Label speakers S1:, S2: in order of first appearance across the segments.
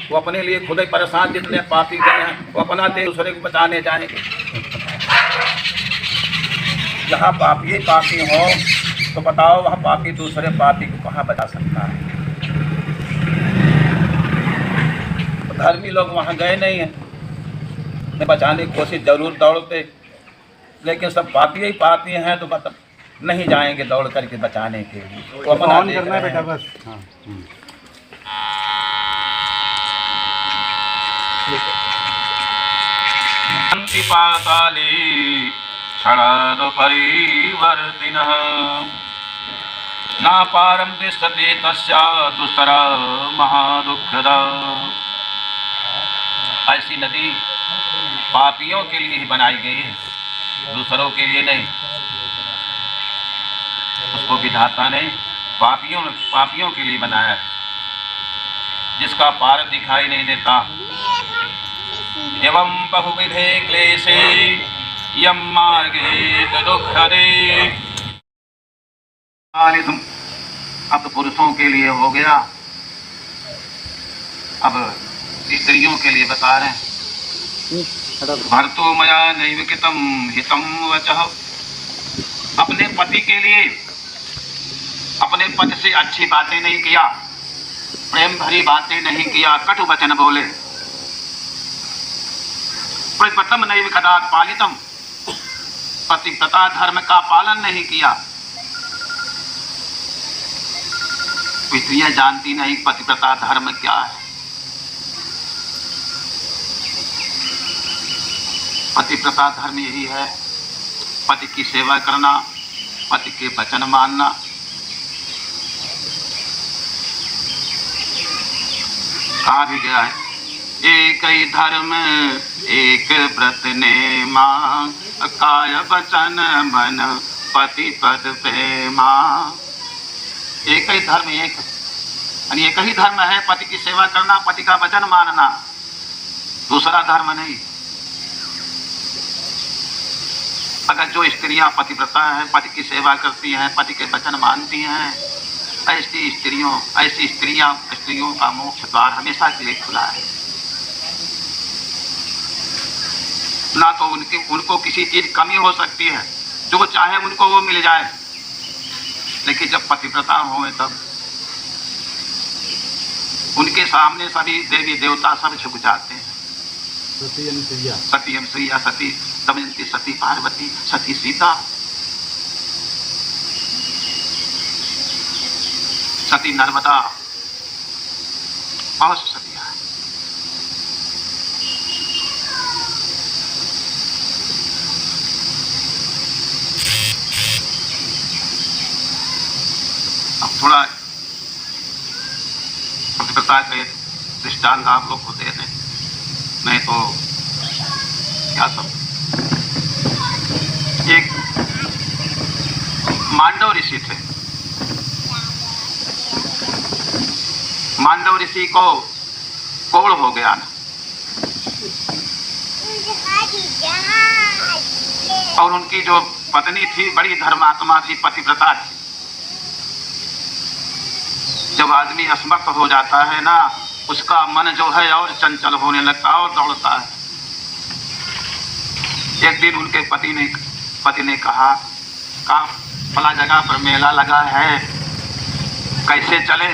S1: वो अपने लिए खुद ही परेशान, जितने पापी गए हैं वो अपना दे दूसरे को बचाने जाएंगे। जहाँ पापी पापी हो तो बताओ वह पापी दूसरे पापी को कहाँ बचा सकता है? धर्मी लोग वहाँ गए नहीं हैं, बचाने की कोशिश जरूर दौड़ते, लेकिन सब पापी ही पापी हैं तो मतलब नहीं जाएंगे दौड़ करके बचाने के लिए। तो अपना करना है बेटा बस। पाताले क्षणाद परिवर्तिनः ना पारं तिष्ठति तस्या दुस्तरा महादुःखदा। ऐसी नदी पापियों के लिए ही बनाई गई है, दूसरों के लिए नहीं। उसको विधाता ने पापियों के लिए बनाया है, जिसका पार दिखाई नहीं देता। एवं बहुविधे क्लेशे यम मार्गे दुःखदे। अब तो पुरुषों के लिए हो गया, अब स्त्रियों के लिए बता रहे हैं। भर्तो मया नैव कृतं हितं वचः। अपने पति के लिए अपने पति से अच्छी बातें नहीं किया, प्रेम भरी बातें नहीं किया, कटु वचन बोले। प्रतिव्रतं नैव कदाचित् पालितं। पतिव्रता धर्म का पालन नहीं किया। स्त्रियां जानती नहीं पतिव्रता धर्म क्या है। पतिव्रता धर्म यही है, पति की सेवा करना, पति के वचन मानना। कहा भी गया है, एक ही धर्म एक व्रत ने मां, काय वचन मन पति पद प्रेमा। एक ही धर्म एक ही धर्म है, पति की सेवा करना, पति का वचन मानना, दूसरा धर्म नहीं। अगर जो स्त्रियां पतिव्रता हैं, पति की सेवा करती हैं, पति के वचन मानती हैं, ऐसी स्त्रियों का मोक्ष द्वार हमेशा के लिए खुला है। ना तो उनको किसी चीज कमी हो सकती है, जो चाहे उनको वो मिल जाए। लेकिन जब पतिव्रता हो तब उनके सामने सभी देवी देवता सब झुक जाते हैं। सती अनुसुईया, सती दमयंती, सती पार्वती, सती सीता, सती नर्मदा, बहुत सतियां हैं। अब थोड़ा पतिव्रता के दृष्टांत आप लोग को दे दें, नहीं तो क्या सब। एक मांडव ऋषि थे। मांडव ऋषि को कोढ़ हो गया ना, और उनकी जो पत्नी थी बड़ी धर्मात्मा थी, पतिव्रता थी। जब आदमी असमर्थ हो जाता है ना, उसका मन जो है और चंचल होने लगता है और दौड़ता है। एक दिन उनके पति ने कहा फला जगह पर मेला लगा है, कैसे चले।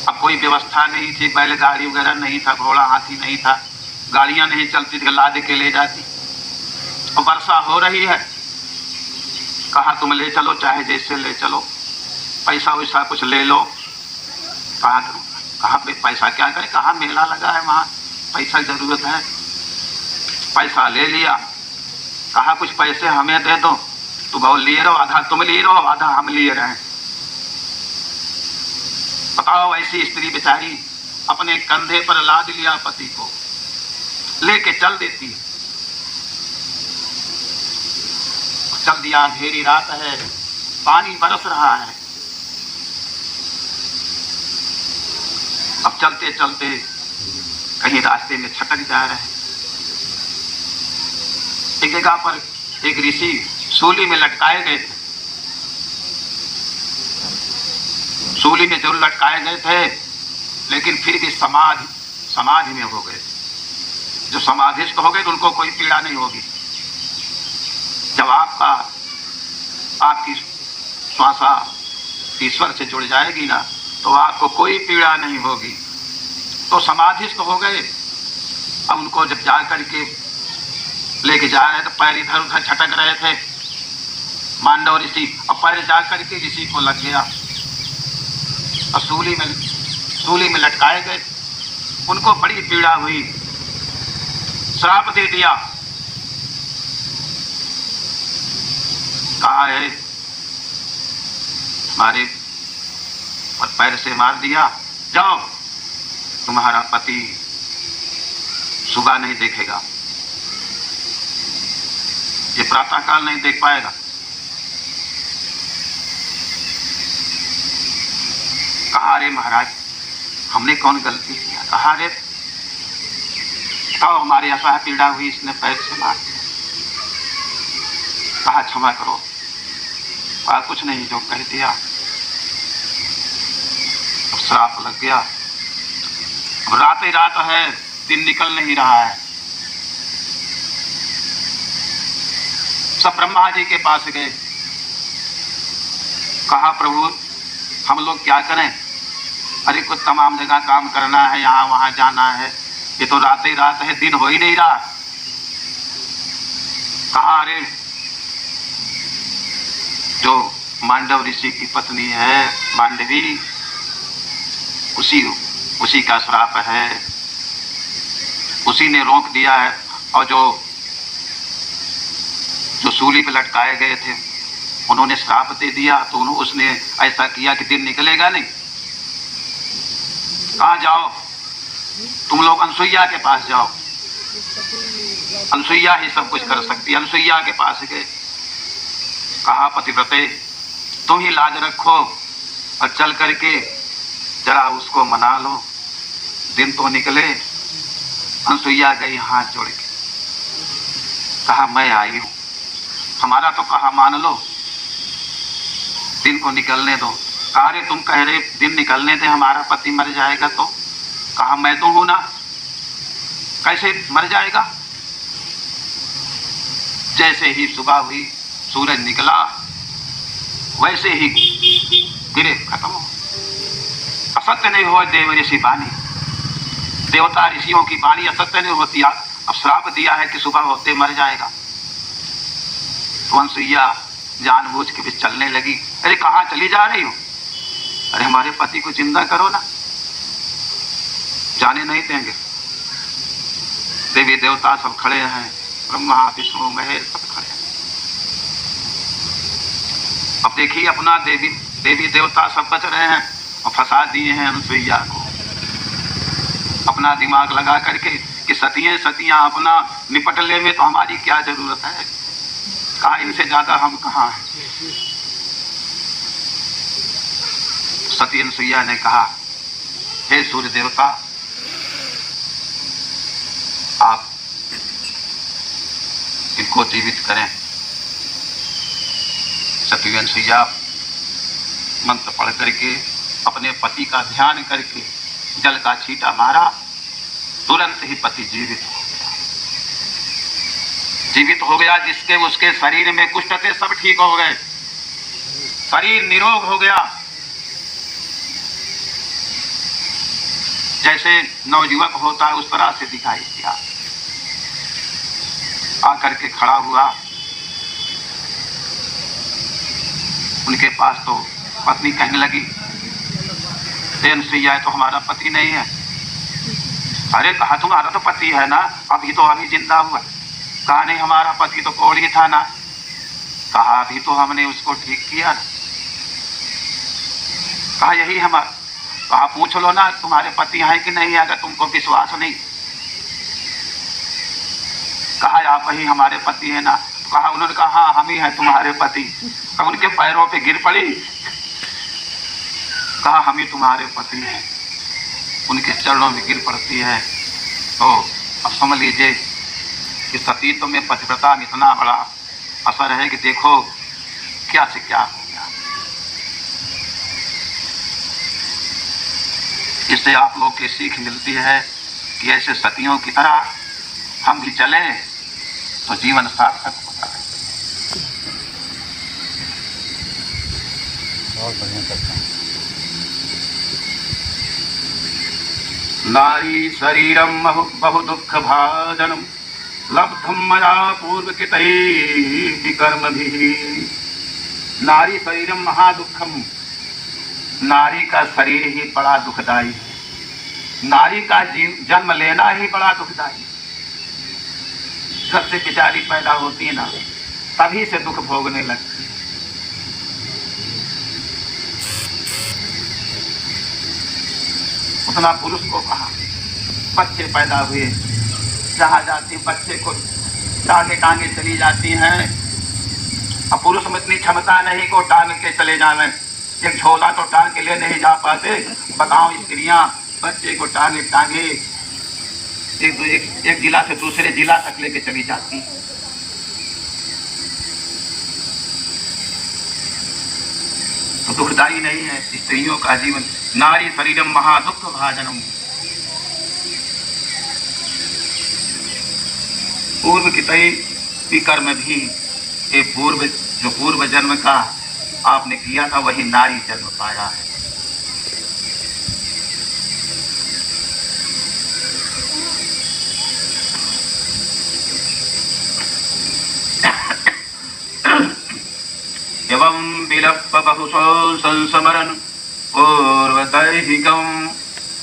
S1: अब कोई व्यवस्था नहीं थी, बैलगाड़ी वगैरह नहीं था, घोड़ा हाथी नहीं था, गाड़ियां नहीं चलती थी, लाद के ले जाती। और वर्षा हो रही है, कहा तुम ले चलो, चाहे जैसे ले चलो, पैसा वैसा कुछ ले लो। कहा पैसा क्या करें, कहा मेला लगा है वहाँ, पैसा जरूरत है। पैसा ले लिया, कहा कुछ पैसे हमें दे दो। तो बहुत लिए रहो, आधा तुम लिए रहो, आधा हम लिए रहे। बताओ, ऐसी स्त्री बेचारी अपने कंधे पर लाद लिया पति को, लेके चल देती है। चल दिया, अंधेरी रात है, पानी बरस रहा है। अब चलते चलते कहीं रास्ते में छटक जा रहे हैं। एक जगह पर एक ऋषि सूली में लटकाए गए थे। सूली में जरूर लटकाए गए थे, लेकिन फिर भी समाधि में हो गए। जो समाधिस्थ हो गए तो उनको कोई पीड़ा नहीं होगी। जब आपकी श्वासा ईश्वर से जुड़ जाएगी ना, तो आपको कोई पीड़ा नहीं होगी। तो समाधिस्थ हो गए। अब उनको जब जा करके लेके जा रहे थे, पैर इधर उधर छटक रहे थे मांडव ऋषि। अब पैर जा करके ऋषि को लग गया और सूली में लटकाए गए। उनको बड़ी पीड़ा हुई, श्राप दे दिया। कहा है हमारे और पैर से मार दिया, जाओ तुम्हारा पति सुबह नहीं देखेगा, ये प्रातःकाल नहीं देख पाएगा। कहा अरे महाराज हमने कौन गलती किया? कहा अरे तो हमारी असह पीड़ा हुई, इसने पैर से मार दिया। कहा क्षमा करो। कहा कुछ नहीं, जो कह दिया। अब श्राप लग गया। अब रात ही रात है, दिन निकल नहीं रहा है। सब ब्रह्मा जी के पास गए। कहा प्रभु हम लोग क्या करें? अरे कुछ तमाम जगह काम करना है, यहाँ वहां जाना है, ये तो रात ही रात है, दिन हो ही नहीं रहा। कहा अरे जो मांडव ऋषि की पत्नी है मांडवी, उसी का श्राप है, उसी ने रोक दिया है। और जो सूली पे लटकाए गए थे उन्होंने श्राप दे दिया, तो उसने ऐसा किया कि दिन निकलेगा नहीं। कहाँ जाओ तुम लोग? अनसुईया के पास जाओ, अनसुईया ही सब कुछ कर सकती है। अनसुईया के पास गए। कहा पतिव्रते तुम ही लाज रखो और चल करके जरा उसको मना लो, दिन तो निकले। अनसुईया गई हाथ जोड़ के। कहा मैं आई हूं, हमारा तो कहा मान लो, दिन को निकलने दो। कहा रे तुम कह रहे दिन निकलने दे, हमारा पति मर जाएगा तो? कहा मैं तो हूं ना, कैसे मर जाएगा? जैसे ही सुबह हुई, सूरज निकला, वैसे ही गिरे, खत्म हो। असत्य नहीं हो देव ऋषि वाणी, देवता ऋषियों की वाणी असत्य नहीं होती। अब श्राप दिया है कि सुबह होते मर जाएगा। तो अनसुईया जानबूझ के भी चलने लगी। अरे कहाँ चली जा रही हो? अरे हमारे पति को जिंदा करो ना, जाने नहीं देंगे। देवी देवता सब खड़े हैं, ब्रह्मा विष्णु महेश सब खड़े हैं। अब देखिए अपना देवी देवता सब बच रहे हैं और फंसा दिए हैं अनसुईया को। अपना दिमाग लगा करके कि सतियां अपना निपट ले में तो हमारी क्या जरूरत है? कहा इनसे ज्यादा हम कहाँ हैं? सती अनसुईया ने कहा हे सूर्य देवता, आप इनको जीवित करें। सती अनसुईया मंत्र पढ़ करके अपने पति का ध्यान करके जल का छींटा मारा, तुरंत ही पति जीवित हो गया। जिसके उसके शरीर में कुष्ठ थे सब ठीक हो गए, शरीर निरोग हो गया। जैसे नवयुवक होता है उस तरह से दिखाई दिया। आकर के खड़ा हुआ, उनके पास तो पत्नी कहने लगी अनसुईया तो हमारा पति नहीं है। अरे कहा तुम्हारा तो पति है ना, अभी जिंदा हुआ। कहा नहीं हमारा पति तो कोढ़ी था ना। कहा अभी तो हमने उसको ठीक किया ना। कहा यही हमारा। कहा पूछ लो ना तुम्हारे पति हैं कि नहीं, अगर तुमको विश्वास नहीं। कहा आप ही हमारे पति है ना। कहा उन्होंने कहा हाँ हम ही हैं तुम्हारे पति। अब उनके पैरों पे गिर पड़ी। कहा हम ही तुम्हारे पति हैं। उनके चरणों में गिर पड़ती है। तो अब समझ लीजिए कि सतीत्व में पतिव्रता में इतना बड़ा असर है कि देखो क्या से क्या हो गया। इससे आप लोग की सीख मिलती है कि ऐसे सतियों की तरह हम भी चलें तो जीवन सार्थक होता है।
S2: बहुत बढ़िया करता है।
S1: नारी शरीरम बहु दुख भाजनम लब्धम मया पूर्व कितैः कर्मभिः। नारी शरीरम महादुखम, नारी का शरीर ही बड़ा दुखदायी है। नारी का जन्म लेना ही बड़ा दुखदायी। जब से बेचारी पैदा होती है ना, तभी से दुख भोगने लगती है। उतना पुरुष को कहा, बच्चे पैदा हुए, जहां जाती बच्चे को टांगे टांगे चली जाती हैं। अब पुरुष में इतनी क्षमता नहीं को टांग के चले जावे, एक झोला तो टांग के ले नहीं जा पाते। बताओ स्त्रियां बच्चे को टांगे टांगे एक जिला से दूसरे जिला तक लेके चली जाती हैं। तो दुखदायी नहीं है स्त्रियों का जीवन। नारी शरीरम महादुख भाजनम, पूर्व की कर्म भी, ये पूर्व जन्म का आपने किया था वही नारी जन्म पाया है। एवं विलप्त बहुशो संसमरन पूर्वदैहिकं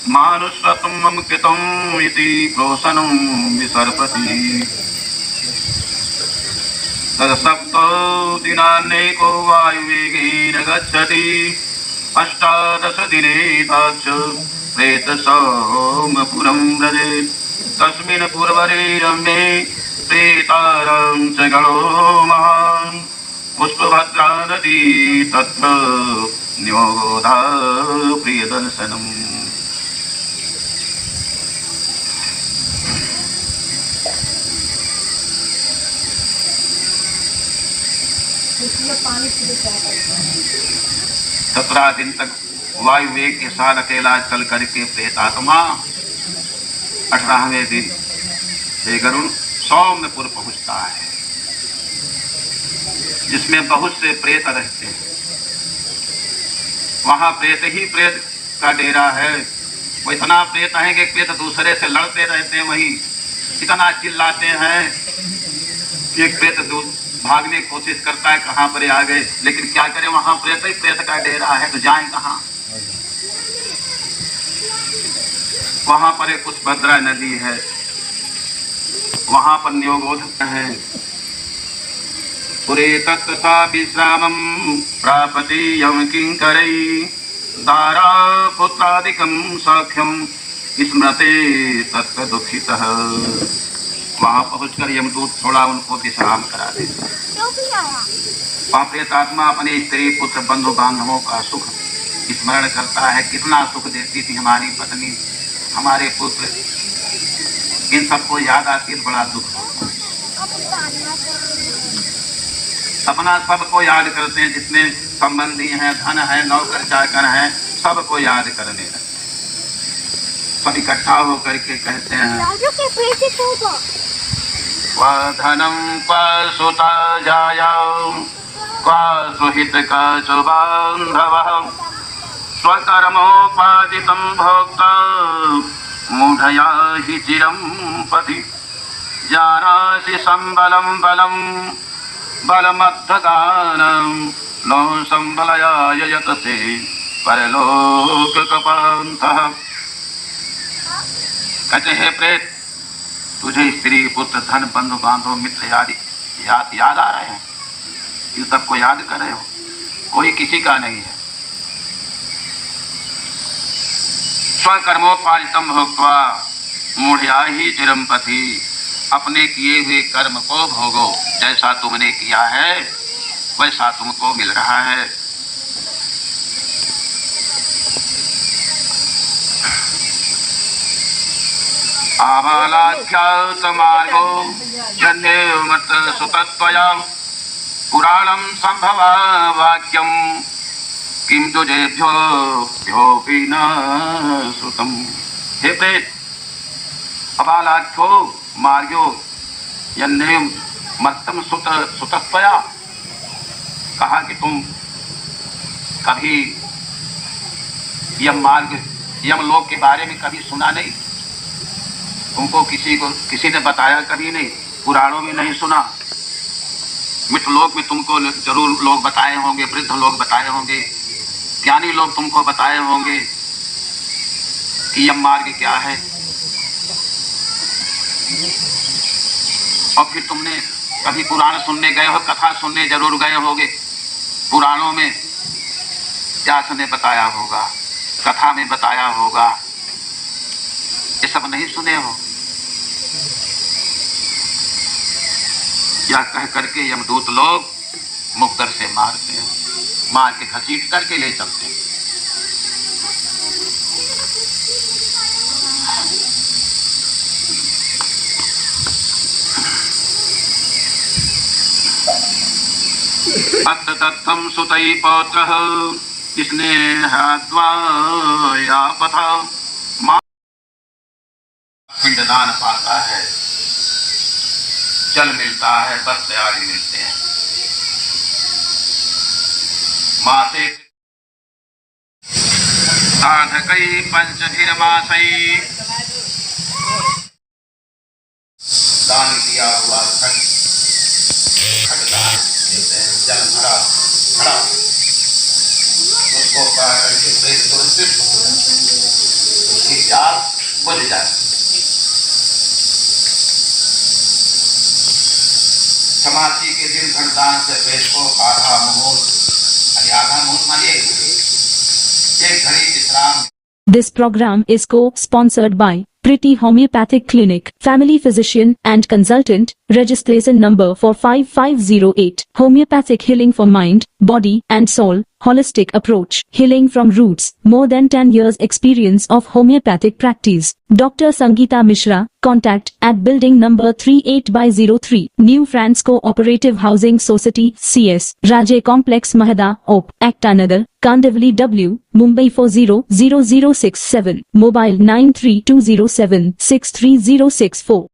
S1: मानुषत्वं कृतम् इति क्रोशनं विसर्पति। तदसप्तो दिनानेको वायुवेगेन गच्छति। अष्टादश दिने ताच प्रेतसौमपुरं व्रजेत्। तस्मिन् पूर्वरे रम्ये प्रेतारं च गणो महान्। पुष्पभद्रा नदी तत्र न्योगोधा प्रियदर्शनम्। सत्रह दिन तक वायु वेग के साथ अकेला चल करके प्रेतात्मा 18वें दिन हे गरुण सौम्यपुर पहुंचता है, जिसमें बहुत से प्रेत रहते हैं। वहां प्रेत ही प्रेत का डेरा है। वो इतना प्रेत है कि प्रेत दूसरे से लड़ते रहते हैं, वही इतना चिल्लाते हैं। एक प्रेत भागने की कोशिश करता है, कहां पर आ गए, लेकिन क्या करें, वहां प्रेत ही प्रेत का डेरा है, तो जाएं कहां। वहां पर एक पुष्पभद्रा नदी है, वहां पर न्योगोध है। पुरे तत्तथा विश्रामं प्रापति यम किंकरै। दारा पुत्रादिकं सख्यं स्मृते तत्त दुखितः। वहां पहुंचकर यमदूत थोड़ा उनको विश्राम करा देता। वहां प्रेतात्मा अपने स्त्री पुत्र बंधु बांधवों का सुख स्मरण करता है। कितना सुख देती थी हमारी पत्नी, हमारे पुत्र, इन सबको याद आती है, बड़ा दुख होता है। अपना सबको याद करते हैं, जितने संबंधी हैं, धन है, नौकर चाकर हैं, सबको याद करने लगते। सब इकट्ठा होकर के कहते हैं क्वा धनम क्वा सुता जाया क्वा सुहित का च बांधवः स्वकर्मोपादितं भोक्ता मूढ़या हि चिरं पथि। जानासि संबलं बलं बलमद्धगानं नो संबलयाय यतते परलोककपान्तः। कहते हैं प्रेत, तुझे स्त्री पुत्र धन बंधु बांधव मित्र आदि याद आ रहे हैं, इन सबको याद कर रहे हो, कोई किसी का नहीं है। स्वकर्मोपादितं भोक्त्वा मूढ़या हि चिरं पथि। अपने किए हुए कर्म को भोगो, जैसा तुमने किया है वैसा तुमको मिल रहा है। आबालाख्यात मार्गो जन्यमत सुतत्वया पुराणं संभवा वाक्यं किम तुझेभ्यो भ्योऽपि न श्रुतम्। हे प्रेत, अबालाख्यो मार्यो यन्ने मत्तम सुतत्वया, कहा कि तुम कभी यम मार्ग यम लोक के बारे में कभी सुना नहीं, तुमको किसी ने बताया कभी नहीं, पुराणों में नहीं सुना। मित्र लोक में तुमको जरूर लोग बताए होंगे, वृद्ध लोग बताए होंगे, ज्ञानी लोग तुमको बताए होंगे कि यम मार्ग क्या है। और फिर तुमने कभी पुराण सुनने गए हो, कथा सुनने जरूर गए होगे। पुराणों में व्यास ने बताया होगा, कथा में बताया होगा, ये सब नहीं सुने हो। यह कह करके यमदूत लोग मुक्तर से मारते हैं, मार के घसीट करके ले चलते हैं। अत्तत्थं सुतै पौत्रः स्नेहाद्वायापथ पिंडदान पाता है, जल मिलता है, वस्त्र आदि मिलते हैं। मासे साधकै पंचधिर्मासै दान किया हुआ खड़दान देते हैं, जल भरा खड़ा, उसको पा करके प्रेत सुरक्षित उसकी प्यास बुझ जाए। समाधि के दिन घटदान से प्रेत को आधा मुहूर्त, आधा मुहूर्त मानिए एक घड़ी विश्राम।
S2: This program is co-sponsored by Pretty Homeopathic Clinic, family physician and consultant, registration number 45508, homeopathic healing for mind, body and soul, holistic approach, healing from roots, more than 10 years experience of homeopathic practice. Dr. Sangeeta Mishra, contact at building number 38/03, New France Cooperative Housing Society, CS, Rajay Complex Mahada, OP, Aktanagar, Kandivali W, Mumbai 400067, mobile 9320763064.